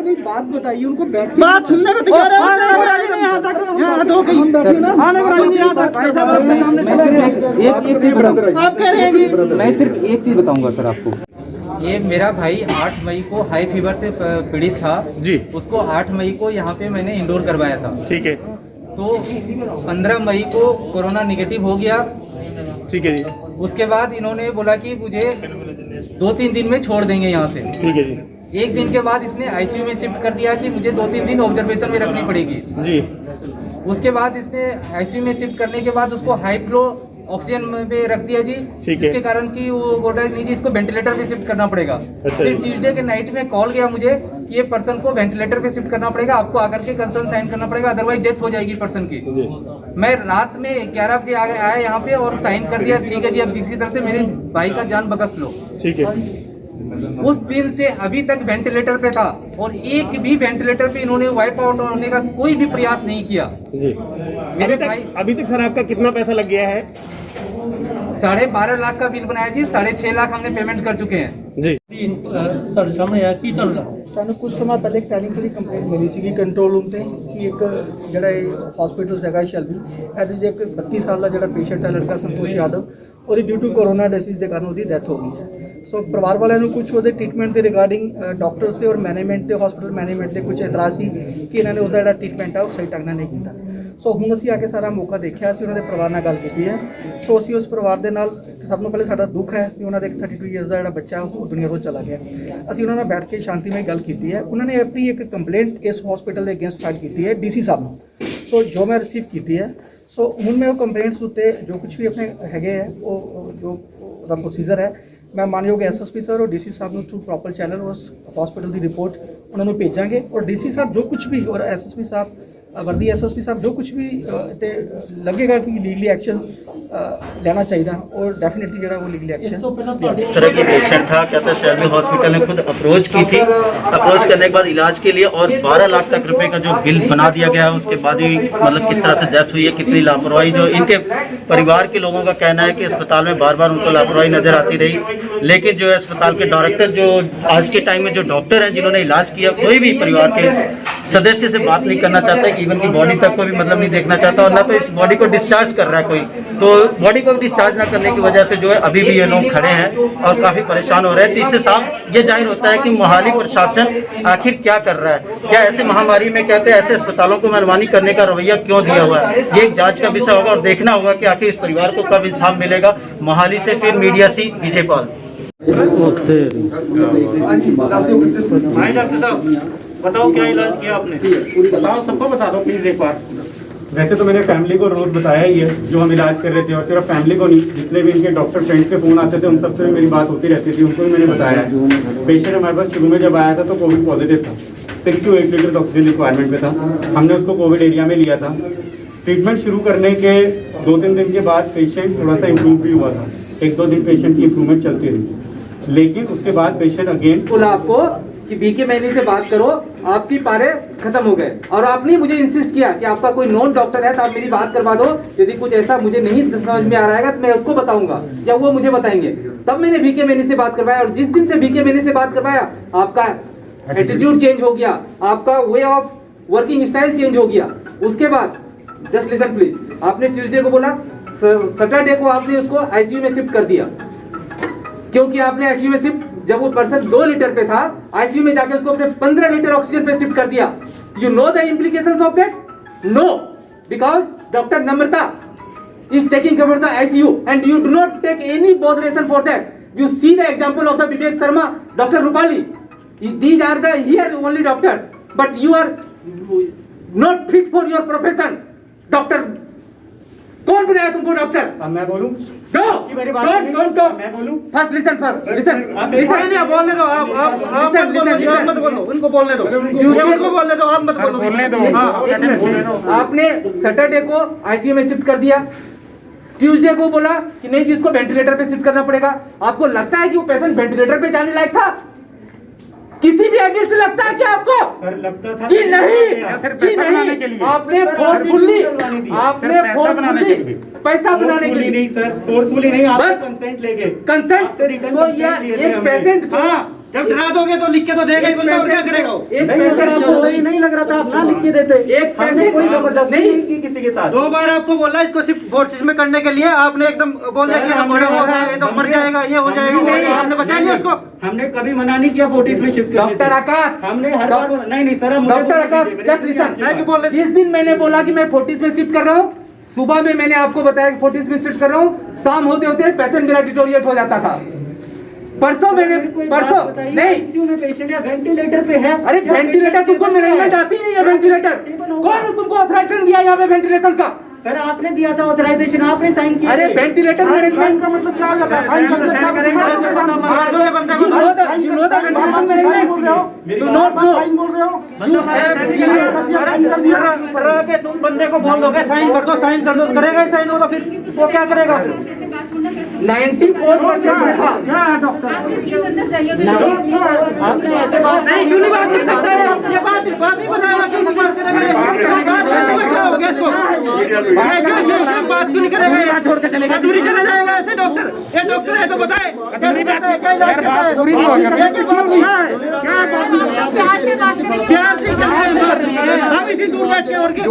अपनी बात बताइए उनको, बैठ बात सुनने को तैयार है, आने को राजी नहीं, यहाँ तक यहाँ दो कहीं आने को राजी नहीं, यहाँ तक आप कह रहे हैं कि मैं सिर्फ एक चीज बताऊंगा सर आपको। ये मेरा भाई 8 मई को हाई फीवर से पीड़ित था जी, उसको 8 मई को यहाँ पे मैंने इंडोर करवाया था। ठीक है, तो 15 मई को कोरोना निगेटिव हो गया। ठीक है जी, उसके बाद इन्होंने बोला कि मुझे 2-3 दिन में छोड़ देंगे यहाँ से। ठीक है जी, एक दिन के बाद इसने आईसीयू में शिफ्ट कर दिया कि मुझे 2-3 दिन ऑब्जर्वेशन में रखनी पड़ेगी जी, उसके बाद इसने आईसीयू में शिफ्ट करने के बाद उसको हाई फ्लो ऑक्सीजन पे रख दिया जी। ठीक है। इसके कारण कि वो बोल रहा है नहीं जी इसको वेंटिलेटर पे शिफ्ट करना पड़ेगा। अच्छा फिर जी। ट्यूसडे के नाइट में कॉल गया मुझे कि ये पर्सन को वेंटिलेटर पे शिफ्ट करना पड़ेगा, आपको आकर के कंसर्न साइन करना पड़ेगा, अदरवाइज डेथ हो जाएगी पर्सन की। जी, मैं रात में 11 बजे आया यहाँ पे और साइन कर दिया, ठीक है जी अब किसी तरह से मेरे भाई का जान बकस लो। ठीक है, उस दिन से अभी तक वेंटिलेटर पे था और एक भी वेंटिलेटर पे इन्होंने वाइप आउट होने का कोई भी प्रयास नहीं किया। जी। मेरे भाई अभी तक सर आपका कितना पैसा लग गया है? 12.5 लाख का बिल बनाया जी, 6.5 लाख हमने पेमेंट कर चुके हैं जी। ਤੁਹਾਡੇ ਸਾਹਮਣੇ ਆ ਕੀ ਚੱਲਦਾ। ਸਾਨੂੰ ਕੁਝ ਸਮਾਂ ਪਹਿਲੇ ਇੱਕ ਟੈਕਨੀਕਲੀ ਕੰਪਲੇਂਟ ਮਿਲੀ ਸੀਗੀ ਕੰਟਰੋਲ ਰੂਮ ਤੇ ਕਿ ਇੱਕ ਜਿਹੜਾ ਇਹ ਹਸਪੀਟਲ ਹੈਗਾ ਸ਼ੈਲਬੀ ਇਹਦੇ 'ਚ ਇੱਕ 32 ਸਾਲ ਦਾ ਜਿਹੜਾ ਪੇਸ਼ੈਂਟ ਹੈ ਲੜਕਾ ਸੰਤੋਸ਼ ਯਾਦਵ, ਉਹਦੀ ਡਿਊ ਟੂ ਕੋਰੋਨਾ ਡਿਸੀਜ਼ ਦੇ ਕਾਰਨ ਉਹਦੀ ਡੈਥ ਹੋ ਗਈ ਹੈ। ਸੋ ਪਰਿਵਾਰ ਵਾਲਿਆਂ ਨੂੰ ਕੁਝ ਉਹਦੇ ਟ੍ਰੀਟਮੈਂਟ ਦੇ ਰਿਗਾਰਡਿੰਗ ਡਾਕਟਰਸ ਤੇ ਔਰ ਮੈਨੇਜਮੈਂਟ ਤੇ ਹਸਪੀਟਲ ਮੈਨੇਜਮੈਂਟ ਦੇ ਕੁਝ ਇਤਰਾਜ਼ ਸੀ ਕਿ ਇਹਨਾਂ ਨੇ ਉਹਦਾ ਜਿਹੜਾ ਟ੍ਰੀਟਮੈਂਟ ਆ ਉਹ ਸਹੀ ਢੰਗ ਨਾਲ ਨਹੀਂ ਕੀਤਾ। ਸੋ ਹੁਣ ਅਸੀਂ ਆ ਕੇ ਸਾਰਾ ਮੌਕਾ ਦੇਖਿਆ, ਅਸੀਂ ਉਹਨਾਂ ਦੇ ਪਰਿਵਾਰ ਨਾਲ ਗੱਲ ਕੀਤੀ ਹੈ। ਸੋ ਅਸੀਂ ਉਸ ਪਰਿਵਾਰ ਦੇ ਨਾਲ ਸਭ ਤੋਂ ਪਹਿਲੇ ਸਾਡਾ ਦੁੱਖ ਹੈ ਕਿ ਉਹਨਾਂ ਦੇ 32 ਇਅਰਸ ਦਾ ਜਿਹੜਾ ਬੱਚਾ ਉਹ ਦੁਨੀਆ ਤੋਂ ਚਲਾ ਗਿਆ। ਅਸੀਂ ਉਹਨਾਂ ਨਾਲ ਬੈਠ ਕੇ ਸ਼ਾਂਤੀਮਈ ਗੱਲ ਕੀਤੀ ਹੈ। ਉਹਨਾਂ ਨੇ ਆਪਣੀ ਇੱਕ ਕੰਪਲੇਂਟ ਇਸ ਹਸਪੀਟਲ ਦੇ ਅਗੇਂਸਟ ਫਾਈਲ ਕੀਤੀ ਹੈ ਡੀਸੀ ਸਾਹਿਬ ਨੂੰ, ਸੋ ਜੋ ਮੈਂ ਰਿਸੀਵ ਕੀਤੀ ਹੈ। ਸੋ ਹੁਣ ਮੈਂ ਉਹ ਕੰਪਲੇਂਟਸ ਉੱਤੇ ਜੋ ਕੁਝ ਵੀ ਆਪਣੇ ਹੈਗੇ ਹੈ ਉਹ ਜੋ ਉਹਦਾ ਪ੍ਰੋਸੀਜਰ ਹੈ ਮੈਂ ਮਾਨਯੋਗ ਐਸਐਸਪੀ ਸਰ ਔਰ ਡੀਸੀ ਸਾਹਿਬ ਨੂੰ ਥਰੂ ਪ੍ਰੋਪਰ ਚੈਨਲ ਉਸ ਹਸਪੀਟਲ ਦੀ ਰਿਪੋर्ट ਉਹਨਾਂ ਨੂੰ ਭੇਜਾਂਗੇ ਔਰ ਡੀਸੀ ਸਾਹਿਬ ਜੋ ਕੁਝ ਵੀ ਔਰ ਐਸਐਸਪੀ ਸਾਹਿਬ वर्दी एसएसपी साहब जो कुछ भी लगेगा कि लीगली एक्शन लेना चाहिए और डेफिनेटली जो वो लीगली एक्शन। इस तरह की पेशेंट था, क्या था, शैलबी हॉस्पिटल ने खुद अप्रोच की थी। अप्रोच करने के बाद इलाज के लिए और 12 लाख तक रुपए का जो बिल बना दिया गया है, उसके बाद भी मतलब किस तरह से डेथ हुई है, कितनी लापरवाही, जो इनके परिवार के लोगों का कहना है कि अस्पताल में बार बार उनको लापरवाही नजर आती रही। लेकिन जो है अस्पताल के डायरेक्टर, जो आज के टाइम में जो डॉक्टर हैं जिन्होंने इलाज किया, कोई भी परिवार के सदस्य से बात नहीं करना चाहता है, इवन की बॉडी तक को भी मतलब नहीं देखना चाहता, और ना तो इस बॉडी को डिस्चार्ज कर रहा है कोई। तो बॉडी को डिस्चार्ज ना करने की वजह से जो है अभी भी ये लोग खड़े हैं और काफ़ी परेशान हो रहे हैं। तो इससे साफ ये जाहिर होता है कि मोहाली प्रशासन आखिर क्या कर रहा है, क्या ऐसे महामारी में कहते हैं ऐसे अस्पतालों को मनमानी करने का रवैया क्यों दिया हुआ है। ये एक जाँच का विषय होगा और देखना होगा कि आखिर इस परिवार को कब इंसाफ मिलेगा। मोहाली से फिर मीडिया सी विजय पाल। बताओ क्या इलाज किया आपने, बताओ, सबको बता दो प्लीज एक बार। वैसे तो मैंने फैमिली को रोज बताया ही है जो हम इलाज कर रहे थे, और सिर्फ फैमिली को नहीं, जितने भी इनके डॉक्टर फ्रेंड्स के फोन आते थे उन सबसे भी मेरी बात होती रहती थी, उनको भी मैंने बताया है। पेशेंट हमारे पास शुरू में जब आया था तो कोविड पॉजिटिव था, 6 to 8 लीटर ऑक्सीजन रिक्वायरमेंट पे था। हमने उसको कोविड एरिया में लिया था। ट्रीटमेंट शुरू करने के 2-3 दिन के बाद पेशेंट थोड़ा सा इम्प्रूव भी हुआ था, 1-2 दिन पेशेंट की इम्प्रूवमेंट चलती रही, लेकिन उसके बाद पेशेंट अगेन बोला आपको कि बीके महीने से बात करो, आपकी पारे खत्म हो गए, और आपने मुझे इंसिस्ट किया कि आपका कोई नॉन डॉक्टर है तो आप मेरी बात करवा दो, यदि कुछ ऐसा मुझे नहीं समझ में आ रहा है तो मैं उसको बताऊंगा या वो मुझे बताएंगे। तब मैंने बीके महीने से बात करवाया, और जिस दिन से बीके महीने से बात करवाया आपका एटीट्यूड चेंज हो गया, आपका way of working style change हो गया। उसके बाद जस्ट लिसन प्लीज, आपने ट्यूसडे को बोला, सैटरडे को आपने उसको आईसीयू में शिफ्ट कर दिया, क्योंकि आपने आईसीयू में शिफ्ट, जब वो पर्सन 2 लीटर पे था, आईसीयू में जाके उसको अपने 15 लीटर ऑक्सीजन पे शिफ्ट कर दिया। You know the implications of that? No, because doctor Namrata is taking care of the ICU and you do not take any botheration for that. You see the example of the Vivek Sharma, Dr. Rupali. These are the here only doctors, but you are not fit for your profession. Doctor, कौन बनाया तुमको doctor? अब मैं बोलूं? Don't talk. मैं बोलूं? First listen. नहीं बोलने दो, आप मत बोलो, उनको बोलने दो, उनको बोलने दो, आप मत बोलो। आपने सैटरडे को आईसीयू में शिफ्ट कर दिया, ट्यूसडे को बोला कि नहीं जी इसको वेंटिलेटर पे शिफ्ट करना पड़ेगा। आपको लगता है कि वो पेशेंट वेंटिलेटर पे जाने लायक था? किसी भी एंगल से लगता है क्या आपको? सर लगता था जी नहीं, आपने फोर्सफुली पैसा बनाने के लिए नहीं सर, फोर्सफुली नहीं, आप कंसेंट लेके कंसेंट तो ये एक पेशेंट को जब डरा दोगे तो लिख के तो देगा ही बंदा, और क्या करेगा वो? एक नहीं सर, आपको पैसे सही नहीं लग रहा था, आप ना लिख के देते। एक हमने पैसे कोई जबरदस्ती नहीं। नहीं की किसी के साथ। 2 बार आपको बोला इसको सिर्फ फोर्टिस में करने के लिए, आपने एकदम बोल दिया कि हमारे वो है, ये तो मर जाएगा, ये हो जाएगा, नहीं, आपने बताया नहीं उसको। हमने कभी मना नहीं किया फोर्टिस में शिफ्ट करने से। डॉक्टर आकाश, हमने हर बार नहीं सर, आप मुझे डॉक्टर बोलने आकाश, दीजिए, जस्ट मेरे लिसन। साथ मैं बोल रहे जिस दिन मैंने बोला कि मैं फोर्टिस में शिफ्ट कर रहा हूँ, सुबह में मैंने आपको बताया कि फोर्टिस में शिफ्ट कर रहा हूँ, शाम होते होते पेशेंट मेरा डिटोरिएट हो जाता था। परसों मैंने परसों नहीं, आईसीयू में पेशेंट है, वेंटिलेटर पे है। अरे वेंटिलेटर तुमको मैनेजमेंट आती नहीं है, वेंटिलेटर कौन तुमको ऑथराइजेशन दिया यहाँ पे वेंटिलेशन का? सर आपने दिया था ऑथराइजेशन, आपने साइन किया। अरे वेंटिलेटर मैनेजमेंट का मतलब क्या होता है? साइन करके क्या करेंगे? मार दो ये बंदे को। you know the ventilation management. You not know. You have sign कर दिया रहा के तुम बंदे को बोल दोगे साइन कर दो, साइन कर दो, करेगा ही साइन, हो तो फिर वो क्या करेगा फिर? 94% था। आपने ऐसे बात नहीं, क्यों नहीं बात कर सकता है? ये बात नहीं बताएगा, किसी बात करेगा ये? क्या हो गया इसको? बात क्यों नहीं करेगा ये? छोड़ के चलेगा, दूरी चले जाएगा ऐसे डॉक्टर? ये डॉक्टर है तो बताए, क्या नहीं बताए, क्या इलाज करता है? ये क्या बात नहीं है? क्या बात नहीं है? प्यार से क्या है? हम इतनी दूर बैठ के और क्या